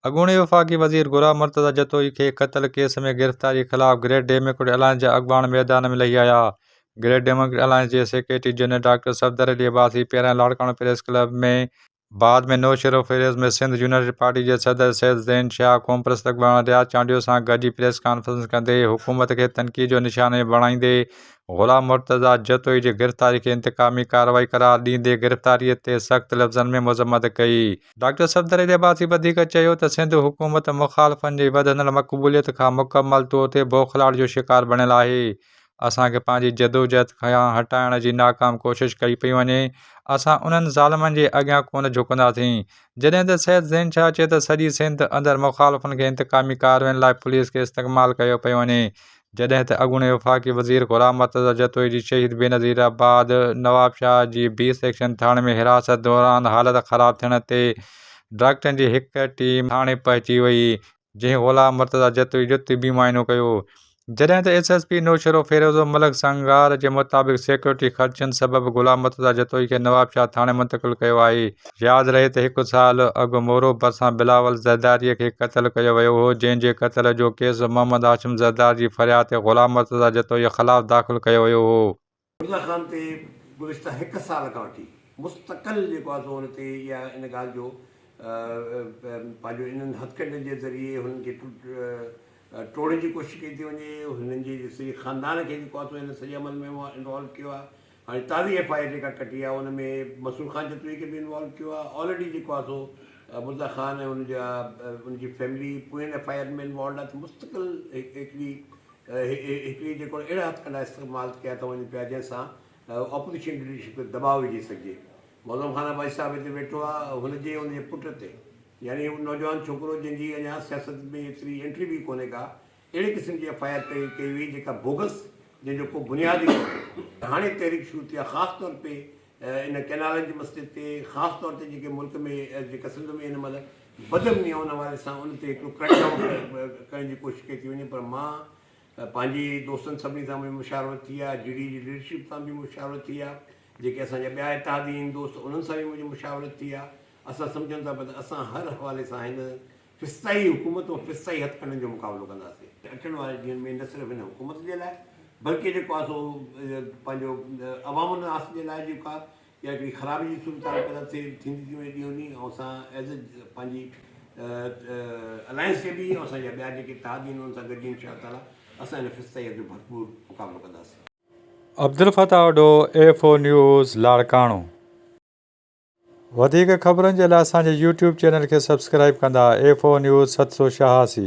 अॻूणे वफ़ाक़ी वज़ीर गुलाम मुर्तज़ा जतोई खे क़त्ल केस में गिरफ़्तारी ख़िलाफ़ ग्रेट डेमोक्रेटिक अलायंस जा अॻवान मैदान में लही आया। ग्रेट डेमोक्रेटिक अलायंस जे secretary general doctor Safdar Ali Abbasi पहिरियां लाड़काणो प्रेस क्लब में बाद में नौशहर फेरोज़ में सिंध यूनाइटेड पार्टी जे सदर सैयद ज़ैन शाह क़ौम परस्त अॻवान रियाज़ चांडियो सां गॾिजी प्रेस कॉन्फ्रेंस कंदे हुकूमत खे तनक़ीद जो निशाने बणाईंदे गुलाम मुर्तज़ा जतोई जी गिरफ़्तारी खे इंतकामी कार्रवाई करार ॾींदे गिरफ़्तारीअ ते सख़्त लफ़्ज़नि में मज़म्मत कई। डॉक्टर सफदर अली अब्बासी वधीक चयो त सिंध हुकूमत मुख़ालिफ़नि जी वधंदड़ मक़बूलियत खां मुकमल तौर ते बौखलाहट जो शिकार बणियल आहे। असांखे पंहिंजी जदोजहद खां हटाइण जी नाकाम कोशिश कई पई वञे। असां उन्हनि ज़ालिमनि जे अॻियां कोन झुकंदासीं। जॾहिं त सैयद ज़ैन शाह चए त सॼी सिंध अंदरि मुख़ालिफ़नि खे इंतकामी कार्रवाइयुनि लाइ पुलिस खे इस्तेमालु कयो पियो वञे। जॾहिं त अॻूणे वफ़ाक़ी वज़ीर गुलाम मुर्तज़ा जतोई जी शहीद बेनज़ीर बाद Nawab Shah G B section थाणे में हिरासत दौरान हालत ख़राब थियण ते डॉक्टरनि जी हिकु टीम थाणे पहुची वई, जंहिं गुलाम मुर्तज़ा जतोई जो तिबी मुआइनो कयो। जॾहिं त SSP नौशहर फेरोज़ मलिक संगार जे मुताबिक़ सिक्योरिटी ख़र्चनि सबबि गुलाम मुर्तज़ा जतोई खे नवाब शाह थाणे मुंतक़िल कयो आहे। यादि रहे त 1 साल अॻु मोरो भरिसां बिलावल ज़रदारीअ खे क़त्ल कयो वियो हो, जंहिं जे क़त्ल जो केस मोहम्मद हाशिम ज़रदार जी फ़रियाद ते गुलाम मुर्तज़ा जतोई ख़िलाफ़ दाख़िल कयो वियो हो। मिर्ज़ा ख़ान ते गुज़िश्ता 1 साल खां वठी मुस्तक़िल जेको आहे सो हुन ते या इन ॻाल्हि जो पंहिंजो इन्हनि हथकंडनि जे ज़रिए हुननि खे टोड़ण जी कोशिशि कई थी वञे। हुननि जी सॼे ख़ानदान खे जेको आहे सो हिन सॼे अमल में इन्वॉल्व कयो आहे। हाणे ताज़ी FIR जेका कटी आहे उन में मसूद ख़ान जतोई खे बि इन्वॉल्व कयो आहे। ऑलरेडी जेको आहे सो मिर्ज़ा ख़ान ऐं उनजी फैमिली पोयनि FIR में इन्वॉल्व आहे। त मुस्तक़िल हिकिड़ी जेको अहिड़ा हथकंडा इस्तेमालु कया था वञनि पिया जंहिंसां ऑपोज़िशन लीडरशिप ते दबाव विझी सघिजे। मौज़म ख़ान अब्बासी साहिबु हिते वेठो आहे, हुनजे पुट ते यानी हू नौजवान छोकिरो जंहिंजी अञा सियासत में एतिरी एंट्री बि कोन्हे का, अहिड़े क़िस्म जी FIR कई हुई जेका बोगस, जंहिंजो को बुनियादी कोन्हे। हाणे तहरीक शुरू थी आहे ख़ासि तौर ते इन कैनालनि जे मसइले ते, ख़ासि तौर ते जेके मुल्क में जेका सिंध में हिन महिल बदमनी आहे उन हवाले सां उन ते हिकिड़ो क्रैकडाउन करण जी कोशिशि कई थी वञे। पर मां पंहिंजी दोस्तनि सभिनी सां मुंहिंजी मुशावरत थी आहे, GD जी लीडरशिप सां बि मुशावरत थी आहे, जेके असांजा ॿिया इतिहादी दोस्त उन्हनि सां बि मुंहिंजी मुशावरत थी आहे। असां सम्झूं था त असां हर हवाले सां हिन फिस्ताई हुकूमत ऐं फिस्ताई हथकंडनि जो मुक़ाबिलो कंदासीं अचण वारे ॾींहंनि में, न सिर्फ़ु हिन हुकूमत जे लाइ बल्कि जेको आहे सो पंहिंजो अवामुनि नास जे लाइ जेका इहा हिकिड़ी ख़राबी जी सूरत पैदा थींदी थी वञे ॾींहों ॾींहुं। ऐं असां एज़ पंहिंजी अलायंस खे बि ऐं असांजा ॿिया जेके इतिहादी आहिनि उन्हनि सां गॾु इंशा ताला असां हिन फिस्ताईअ जो भरपूर मुक़ाबिलो कंदासीं। Abdul Fatah Odho, A4 news, Larkana. वधीक ख़बरुनि जे लाइ असांजे YouTube चैनल खे सब्सक्राइब कंदा। A4 news 786।